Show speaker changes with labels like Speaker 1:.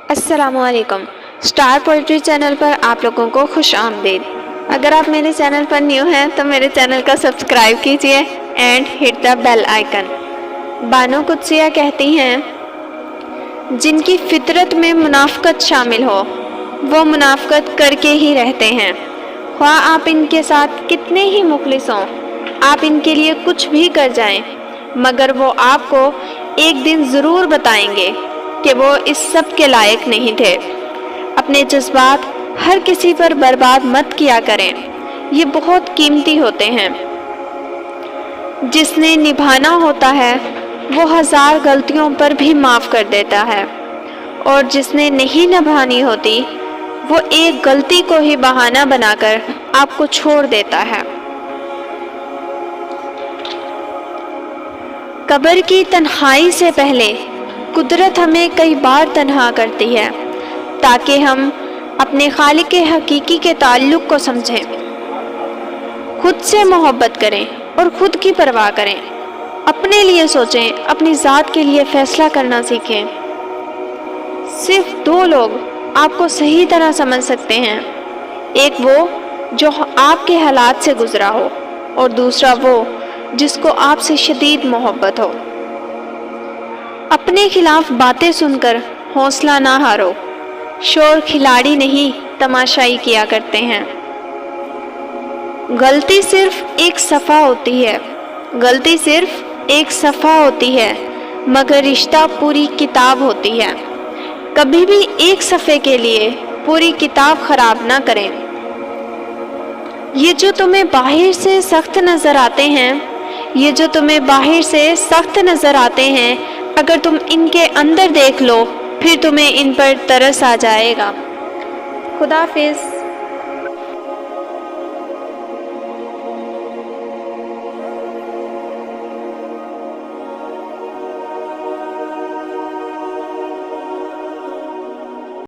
Speaker 1: السلام علیکم۔ Star poetry channel پر آپ لوگوں کو خوش آمدید۔ اگر آپ میرے چینل پر نیو ہیں تو میرے چینل کا سبسکرائب کیجئے and hit the bell icon. Bano Qudsia کہتی ہیں، جن کی فطرت میں منافقت شامل ہو وہ منافقت کر کے ہی رہتے ہیں، خواہ آپ ان کے ساتھ کتنے ہی مخلص ہوں، آپ ان کے لیے کچھ بھی کر جائیں، مگر وہ آپ کو ایک دن ضرور بتائیں گے کہ وہ اس سب کے لائق نہیں تھے۔ اپنے جذبات ہر کسی پر برباد مت کیا کریں، یہ بہت قیمتی ہوتے ہیں۔ جس نے نبھانا ہوتا ہے وہ 1000 غلطیوں پر بھی معاف کر دیتا ہے، اور جس نے نہیں نبھانی ہوتی وہ ایک غلطی کو ہی بہانہ بنا کر آپ کو چھوڑ دیتا ہے۔ قبر کی تنہائی سے پہلے قدرت ہمیں کئی بار تنہا کرتی ہے تاکہ ہم اپنے خالق حقیقی کے تعلق کو سمجھیں، خود سے محبت کریں اور خود کی پرواہ کریں، اپنے لیے سوچیں، اپنی ذات کے لیے فیصلہ کرنا سیکھیں۔ صرف 2 لوگ آپ کو صحیح طرح سمجھ سکتے ہیں، ایک وہ جو آپ کے حالات سے گزرا ہو، اور دوسرا وہ جس کو آپ سے شدید محبت ہو۔ اپنے خلاف باتیں سن کر حوصلہ نہ ہارو، شور کھلاڑی نہیں تماشائی کیا کرتے ہیں۔ غلطی صرف ایک صفحہ ہوتی ہے، مگر رشتہ پوری کتاب ہوتی ہے۔ کبھی بھی ایک صفحے کے لیے پوری کتاب خراب نہ کریں۔ یہ جو تمہیں باہر سے سخت نظر آتے ہیں، اگر تم ان کے اندر دیکھ لو پھر تمہیں ان پر ترس آ جائے گا۔ خدا حافظ۔